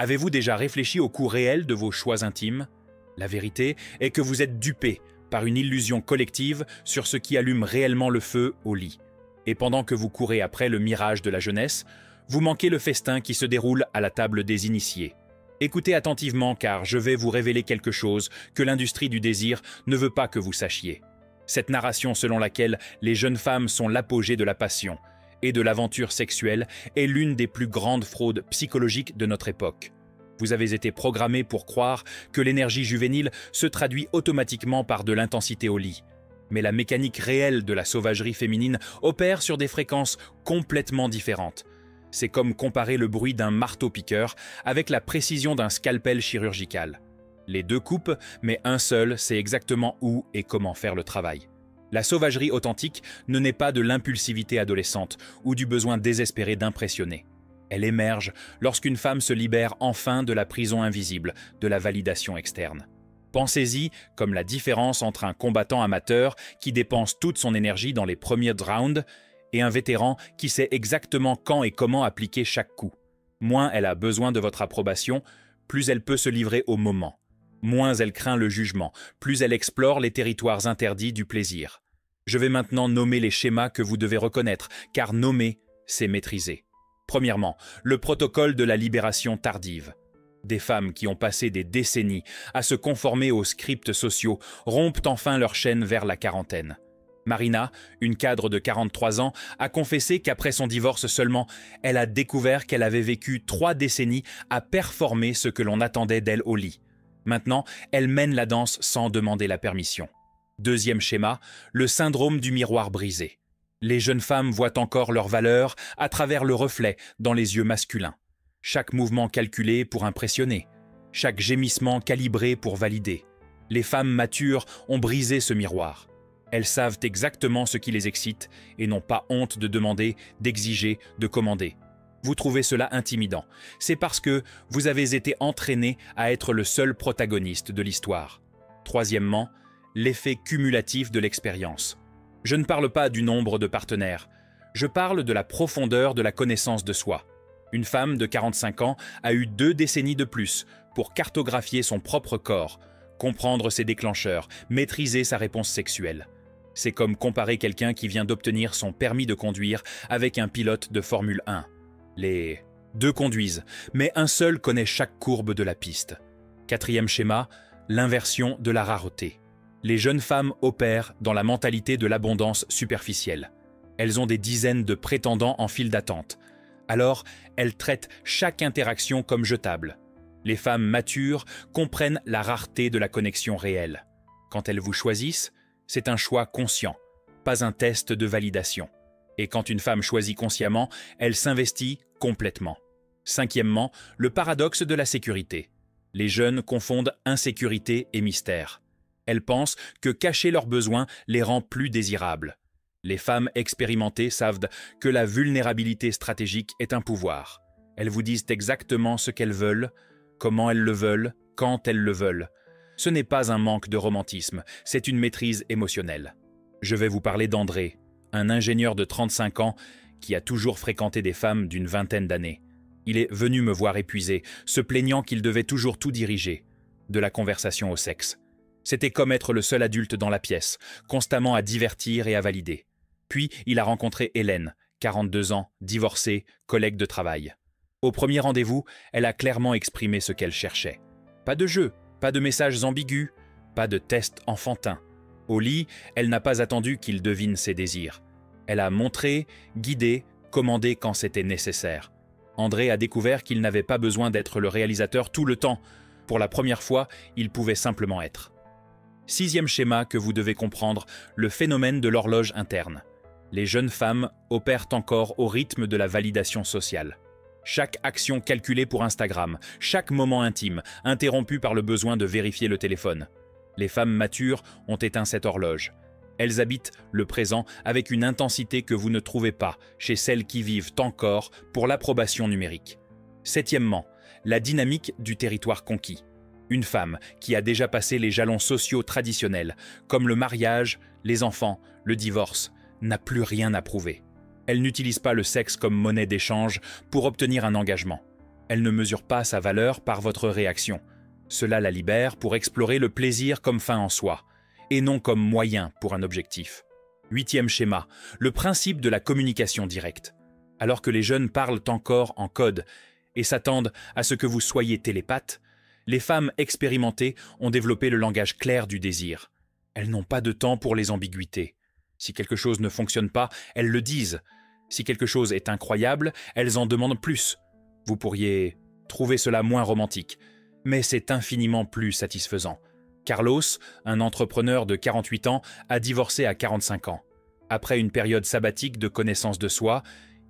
Avez-vous déjà réfléchi au coût réel de vos choix intimes? La vérité est que vous êtes dupé par une illusion collective sur ce qui allume réellement le feu au lit. Et pendant que vous courez après le mirage de la jeunesse, vous manquez le festin qui se déroule à la table des initiés. Écoutez attentivement car je vais vous révéler quelque chose que l'industrie du désir ne veut pas que vous sachiez. Cette narration selon laquelle les jeunes femmes sont l'apogée de la passion et de l'aventure sexuelle est l'une des plus grandes fraudes psychologiques de notre époque. Vous avez été programmé pour croire que l'énergie juvénile se traduit automatiquement par de l'intensité au lit. Mais la mécanique réelle de la sauvagerie féminine opère sur des fréquences complètement différentes. C'est comme comparer le bruit d'un marteau-piqueur avec la précision d'un scalpel chirurgical. Les deux coupent, mais un seul sait exactement où et comment faire le travail. La sauvagerie authentique ne naît pas de l'impulsivité adolescente ou du besoin désespéré d'impressionner. Elle émerge lorsqu'une femme se libère enfin de la prison invisible, de la validation externe. Pensez-y comme la différence entre un combattant amateur qui dépense toute son énergie dans les premiers rounds et un vétéran qui sait exactement quand et comment appliquer chaque coup. Moins elle a besoin de votre approbation, plus elle peut se livrer au moment. Moins elle craint le jugement, plus elle explore les territoires interdits du plaisir. Je vais maintenant nommer les schémas que vous devez reconnaître, car nommer, c'est maîtriser. Premièrement, le protocole de la libération tardive. Des femmes qui ont passé des décennies à se conformer aux scripts sociaux rompent enfin leur chaîne vers la quarantaine. Marina, une cadre de 43 ans, a confessé qu'après son divorce seulement, elle a découvert qu'elle avait vécu 3 décennies à performer ce que l'on attendait d'elle au lit. Maintenant, elle mène la danse sans demander la permission. Deuxième schéma, le syndrome du miroir brisé. Les jeunes femmes voient encore leur valeur à travers le reflet dans les yeux masculins. Chaque mouvement calculé pour impressionner, chaque gémissement calibré pour valider. Les femmes matures ont brisé ce miroir. Elles savent exactement ce qui les excite et n'ont pas honte de demander, d'exiger, de commander. Vous trouvez cela intimidant. C'est parce que vous avez été entraîné à être le seul protagoniste de l'histoire. Troisièmement, l'effet cumulatif de l'expérience. Je ne parle pas du nombre de partenaires. Je parle de la profondeur de la connaissance de soi. Une femme de 45 ans a eu 2 décennies de plus pour cartographier son propre corps, comprendre ses déclencheurs, maîtriser sa réponse sexuelle. C'est comme comparer quelqu'un qui vient d'obtenir son permis de conduire avec un pilote de Formule 1. Les 2 conduisent, mais un seul connaît chaque courbe de la piste. Quatrième schéma, l'inversion de la rareté. Les jeunes femmes opèrent dans la mentalité de l'abondance superficielle. Elles ont des dizaines de prétendants en file d'attente. Alors, elles traitent chaque interaction comme jetable. Les femmes matures comprennent la rareté de la connexion réelle. Quand elles vous choisissent, c'est un choix conscient, pas un test de validation. Et quand une femme choisit consciemment, elle s'investit complètement. Cinquièmement, le paradoxe de la sécurité. Les jeunes confondent insécurité et mystère. Elles pensent que cacher leurs besoins les rend plus désirables. Les femmes expérimentées savent que la vulnérabilité stratégique est un pouvoir. Elles vous disent exactement ce qu'elles veulent, comment elles le veulent, quand elles le veulent. Ce n'est pas un manque de romantisme, c'est une maîtrise émotionnelle. Je vais vous parler d'André, un ingénieur de 35 ans qui a toujours fréquenté des femmes d'une vingtaine d'années. Il est venu me voir épuisé, se plaignant qu'il devait toujours tout diriger, de la conversation au sexe. C'était comme être le seul adulte dans la pièce, constamment à divertir et à valider. Puis, il a rencontré Hélène, 42 ans, divorcée, collègue de travail. Au premier rendez-vous, elle a clairement exprimé ce qu'elle cherchait. Pas de jeu, pas de messages ambigus, pas de tests enfantins. Au lit, elle n'a pas attendu qu'il devine ses désirs. Elle a montré, guidé, commandé quand c'était nécessaire. André a découvert qu'il n'avait pas besoin d'être le réalisateur tout le temps. Pour la première fois, il pouvait simplement être. Sixième schéma que vous devez comprendre, le phénomène de l'horloge interne. Les jeunes femmes opèrent encore au rythme de la validation sociale. Chaque action calculée pour Instagram, chaque moment intime, interrompu par le besoin de vérifier le téléphone. Les femmes matures ont éteint cette horloge. Elles habitent le présent avec une intensité que vous ne trouvez pas chez celles qui vivent encore pour l'approbation numérique. Septièmement, la dynamique du territoire conquis. Une femme qui a déjà passé les jalons sociaux traditionnels, comme le mariage, les enfants, le divorce, n'a plus rien à prouver. Elle n'utilise pas le sexe comme monnaie d'échange pour obtenir un engagement. Elle ne mesure pas sa valeur par votre réaction. Cela la libère pour explorer le plaisir comme fin en soi, et non comme moyen pour un objectif. 8e schéma, le principe de la communication directe. Alors que les jeunes parlent encore en code et s'attendent à ce que vous soyez télépathe, les femmes expérimentées ont développé le langage clair du désir. Elles n'ont pas de temps pour les ambiguïtés. Si quelque chose ne fonctionne pas, elles le disent. Si quelque chose est incroyable, elles en demandent plus. Vous pourriez trouver cela moins romantique, mais c'est infiniment plus satisfaisant. Carlos, un entrepreneur de 48 ans, a divorcé à 45 ans. Après une période sabbatique de connaissance de soi,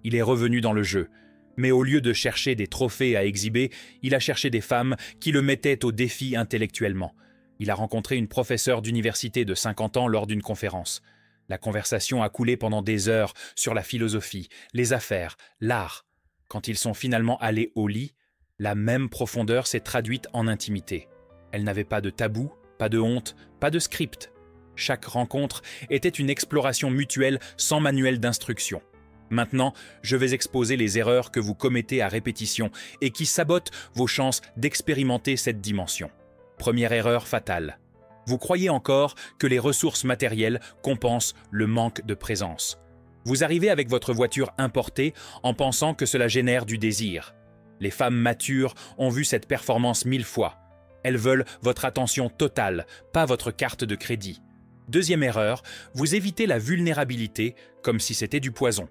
il est revenu dans le jeu. Mais au lieu de chercher des trophées à exhiber, il a cherché des femmes qui le mettaient au défi intellectuellement. Il a rencontré une professeure d'université de 50 ans lors d'une conférence. La conversation a coulé pendant des heures sur la philosophie, les affaires, l'art. Quand ils sont finalement allés au lit, la même profondeur s'est traduite en intimité. Elle n'avait pas de tabou, pas de honte, pas de script. Chaque rencontre était une exploration mutuelle sans manuel d'instruction. Maintenant, je vais exposer les erreurs que vous commettez à répétition et qui sabotent vos chances d'expérimenter cette dimension. Première erreur fatale. Vous croyez encore que les ressources matérielles compensent le manque de présence. Vous arrivez avec votre voiture importée en pensant que cela génère du désir. Les femmes matures ont vu cette performance 1000 fois. Elles veulent votre attention totale, pas votre carte de crédit. Deuxième erreur, vous évitez la vulnérabilité comme si c'était du poison.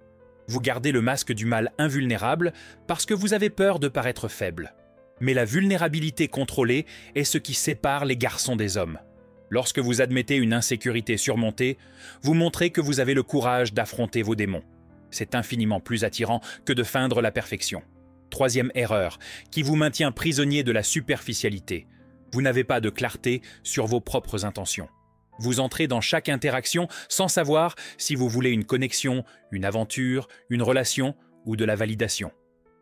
Vous gardez le masque du mal invulnérable parce que vous avez peur de paraître faible. Mais la vulnérabilité contrôlée est ce qui sépare les garçons des hommes. Lorsque vous admettez une insécurité surmontée, vous montrez que vous avez le courage d'affronter vos démons. C'est infiniment plus attirant que de feindre la perfection. Troisième erreur, qui vous maintient prisonnier de la superficialité. Vous n'avez pas de clarté sur vos propres intentions. Vous entrez dans chaque interaction sans savoir si vous voulez une connexion, une aventure, une relation ou de la validation.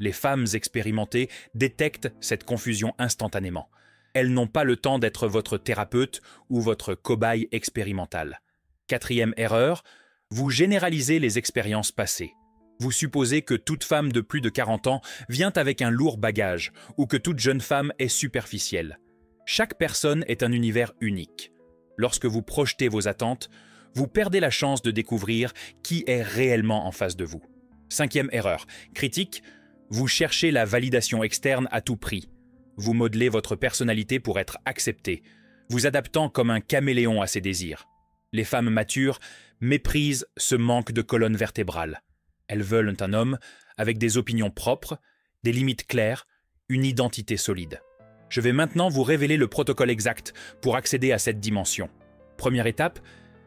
Les femmes expérimentées détectent cette confusion instantanément. Elles n'ont pas le temps d'être votre thérapeute ou votre cobaye expérimental. Quatrième erreur, vous généralisez les expériences passées. Vous supposez que toute femme de plus de 40 ans vient avec un lourd bagage ou que toute jeune femme est superficielle. Chaque personne est un univers unique. Lorsque vous projetez vos attentes, vous perdez la chance de découvrir qui est réellement en face de vous. Cinquième erreur, critique, vous cherchez la validation externe à tout prix. Vous modelez votre personnalité pour être accepté, vous adaptant comme un caméléon à ses désirs. Les femmes matures méprisent ce manque de colonne vertébrale. Elles veulent un homme avec des opinions propres, des limites claires, une identité solide. Je vais maintenant vous révéler le protocole exact pour accéder à cette dimension. Première étape,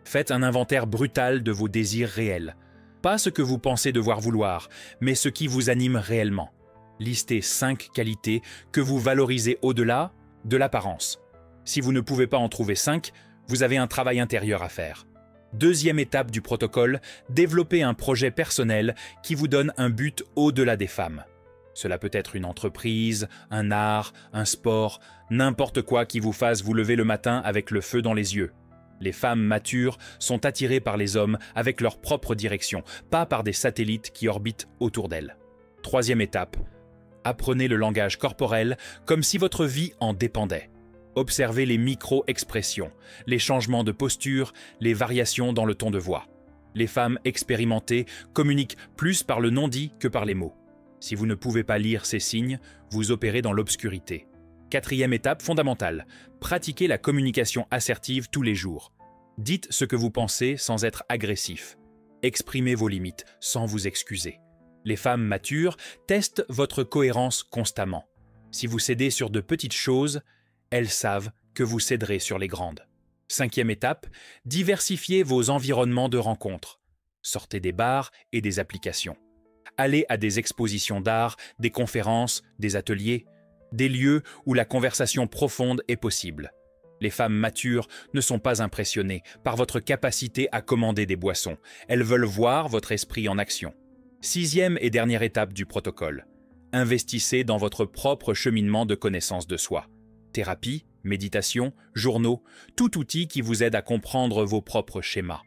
faites un inventaire brutal de vos désirs réels. Pas ce que vous pensez devoir vouloir, mais ce qui vous anime réellement. Listez 5 qualités que vous valorisez au-delà de l'apparence. Si vous ne pouvez pas en trouver 5, vous avez un travail intérieur à faire. Deuxième étape du protocole, développez un projet personnel qui vous donne un but au-delà des femmes. Cela peut être une entreprise, un art, un sport, n'importe quoi qui vous fasse vous lever le matin avec le feu dans les yeux. Les femmes matures sont attirées par les hommes avec leur propre direction, pas par des satellites qui orbitent autour d'elles. Troisième étape, apprenez le langage corporel comme si votre vie en dépendait. Observez les micro-expressions, les changements de posture, les variations dans le ton de voix. Les femmes expérimentées communiquent plus par le non-dit que par les mots. Si vous ne pouvez pas lire ces signes, vous opérez dans l'obscurité. Quatrième étape fondamentale, pratiquez la communication assertive tous les jours. Dites ce que vous pensez sans être agressif. Exprimez vos limites sans vous excuser. Les femmes matures testent votre cohérence constamment. Si vous cédez sur de petites choses, elles savent que vous céderez sur les grandes. Cinquième étape, diversifiez vos environnements de rencontres. Sortez des bars et des applications. Allez à des expositions d'art, des conférences, des ateliers, des lieux où la conversation profonde est possible. Les femmes matures ne sont pas impressionnées par votre capacité à commander des boissons. Elles veulent voir votre esprit en action. Sixième et dernière étape du protocole. Investissez dans votre propre cheminement de connaissance de soi. Thérapie, méditation, journaux, tout outil qui vous aide à comprendre vos propres schémas.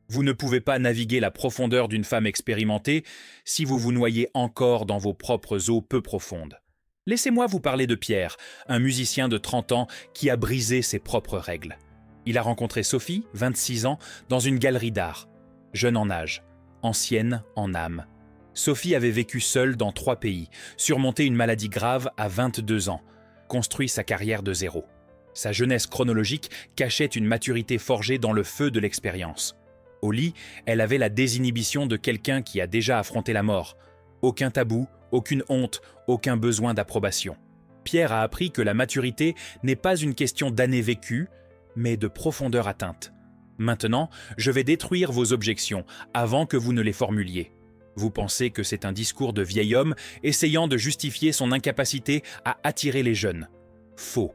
Vous ne pouvez pas naviguer la profondeur d'une femme expérimentée si vous vous noyez encore dans vos propres eaux peu profondes. Laissez-moi vous parler de Pierre, un musicien de 30 ans qui a brisé ses propres règles. Il a rencontré Sophie, 26 ans, dans une galerie d'art. Jeune en âge, ancienne en âme. Sophie avait vécu seule dans 3 pays, surmonté une maladie grave à 22 ans, construit sa carrière de zéro. Sa jeunesse chronologique cachait une maturité forgée dans le feu de l'expérience. Au lit, elle avait la désinhibition de quelqu'un qui a déjà affronté la mort. Aucun tabou, aucune honte, aucun besoin d'approbation. Pierre a appris que la maturité n'est pas une question d'années vécues, mais de profondeur atteinte. Maintenant, je vais détruire vos objections avant que vous ne les formuliez. Vous pensez que c'est un discours de vieil homme essayant de justifier son incapacité à attirer les jeunes. Faux.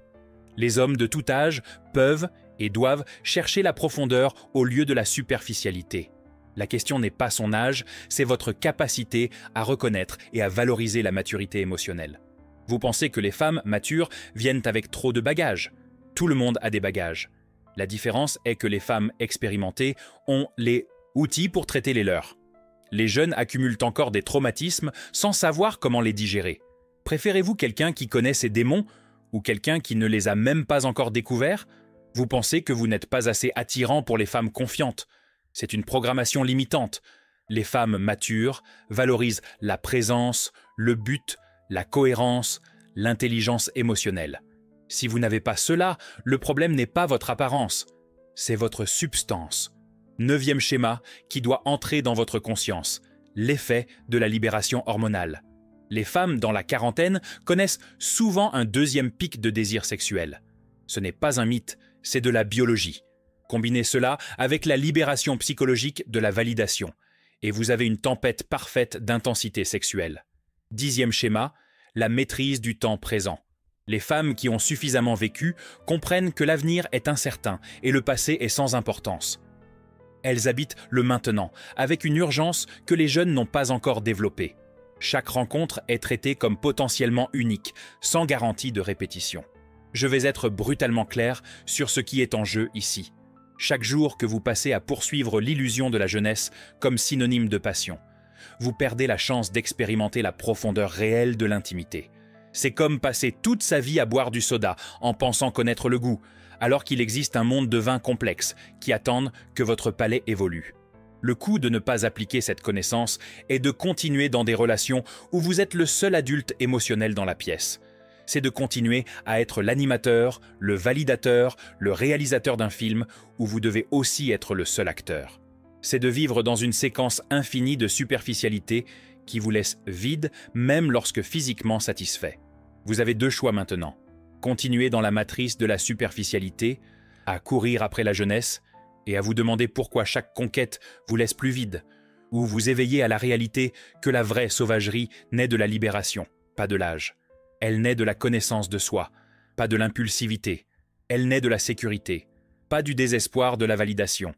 Les hommes de tout âge peuvent et doivent chercher la profondeur au lieu de la superficialité. La question n'est pas son âge, c'est votre capacité à reconnaître et à valoriser la maturité émotionnelle. Vous pensez que les femmes matures viennent avec trop de bagages. Tout le monde a des bagages. La différence est que les femmes expérimentées ont les outils pour traiter les leurs. Les jeunes accumulent encore des traumatismes sans savoir comment les digérer. Préférez-vous quelqu'un qui connaît ses démons ou quelqu'un qui ne les a même pas encore découverts? Vous pensez que vous n'êtes pas assez attirant pour les femmes confiantes. C'est une programmation limitante. Les femmes matures valorisent la présence, le but, la cohérence, l'intelligence émotionnelle. Si vous n'avez pas cela, le problème n'est pas votre apparence, c'est votre substance. 9e schéma qui doit entrer dans votre conscience, l'effet de la libération hormonale. Les femmes dans la quarantaine connaissent souvent un 2e pic de désir sexuel. Ce n'est pas un mythe, c'est de la biologie. Combinez cela avec la libération psychologique de la validation, et vous avez une tempête parfaite d'intensité sexuelle. 10e schéma, la maîtrise du temps présent. Les femmes qui ont suffisamment vécu comprennent que l'avenir est incertain et le passé est sans importance. Elles habitent le maintenant, avec une urgence que les jeunes n'ont pas encore développée. Chaque rencontre est traitée comme potentiellement unique, sans garantie de répétition. Je vais être brutalement clair sur ce qui est en jeu ici. Chaque jour que vous passez à poursuivre l'illusion de la jeunesse comme synonyme de passion, vous perdez la chance d'expérimenter la profondeur réelle de l'intimité. C'est comme passer toute sa vie à boire du soda en pensant connaître le goût, alors qu'il existe un monde de vins complexes qui attendent que votre palais évolue. Le coût de ne pas appliquer cette connaissance est de continuer dans des relations où vous êtes le seul adulte émotionnel dans la pièce. C'est de continuer à être l'animateur, le validateur, le réalisateur d'un film où vous devez aussi être le seul acteur. C'est de vivre dans une séquence infinie de superficialité qui vous laisse vide même lorsque physiquement satisfait. Vous avez 2 choix maintenant. Continuer dans la matrice de la superficialité, à courir après la jeunesse et à vous demander pourquoi chaque conquête vous laisse plus vide, ou vous éveiller à la réalité que la vraie sauvagerie naît de la libération, pas de l'âge. Elle naît de la connaissance de soi, pas de l'impulsivité. Elle naît de la sécurité, pas du désespoir de la validation.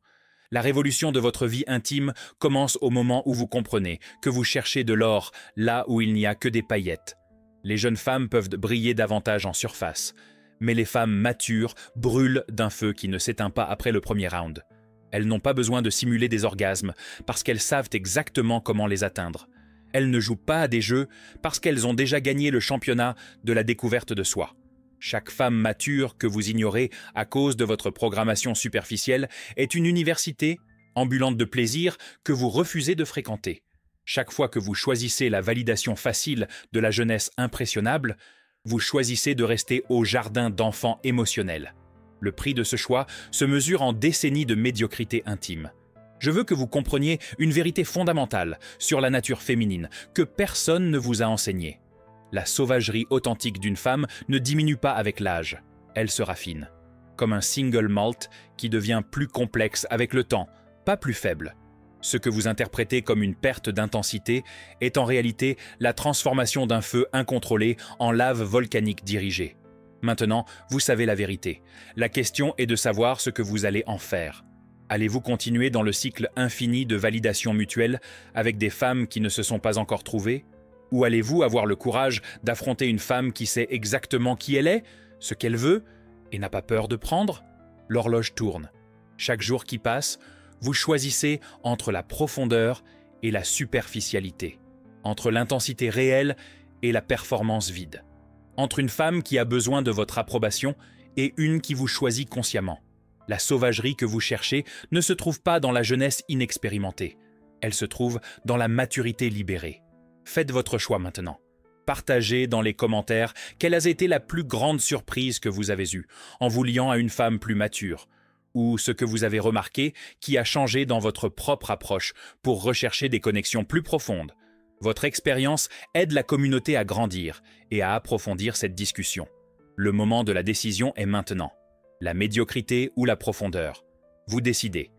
La révolution de votre vie intime commence au moment où vous comprenez que vous cherchez de l'or là où il n'y a que des paillettes. Les jeunes femmes peuvent briller davantage en surface, mais les femmes matures brûlent d'un feu qui ne s'éteint pas après le premier round. Elles n'ont pas besoin de simuler des orgasmes parce qu'elles savent exactement comment les atteindre. Elles ne jouent pas à des jeux parce qu'elles ont déjà gagné le championnat de la découverte de soi. Chaque femme mature que vous ignorez à cause de votre programmation superficielle est une université, ambulante de plaisir, que vous refusez de fréquenter. Chaque fois que vous choisissez la validation facile de la jeunesse impressionnable, vous choisissez de rester au jardin d'enfants émotionnels. Le prix de ce choix se mesure en décennies de médiocrité intime. Je veux que vous compreniez une vérité fondamentale sur la nature féminine que personne ne vous a enseignée. La sauvagerie authentique d'une femme ne diminue pas avec l'âge, elle se raffine. Comme un single malt qui devient plus complexe avec le temps, pas plus faible. Ce que vous interprétez comme une perte d'intensité est en réalité la transformation d'un feu incontrôlé en lave volcanique dirigée. Maintenant, vous savez la vérité. La question est de savoir ce que vous allez en faire. Allez-vous continuer dans le cycle infini de validation mutuelle avec des femmes qui ne se sont pas encore trouvées? Ou allez-vous avoir le courage d'affronter une femme qui sait exactement qui elle est, ce qu'elle veut, et n'a pas peur de prendre? L'horloge tourne. Chaque jour qui passe, vous choisissez entre la profondeur et la superficialité, entre l'intensité réelle et la performance vide. entre une femme qui a besoin de votre approbation et une qui vous choisit consciemment. La sauvagerie que vous cherchez ne se trouve pas dans la jeunesse inexpérimentée. Elle se trouve dans la maturité libérée. Faites votre choix maintenant. Partagez dans les commentaires quelle a été la plus grande surprise que vous avez eue en vous liant à une femme plus mature, ou ce que vous avez remarqué qui a changé dans votre propre approche pour rechercher des connexions plus profondes. Votre expérience aide la communauté à grandir et à approfondir cette discussion. Le moment de la décision est maintenant. La médiocrité ou la profondeur. Vous décidez.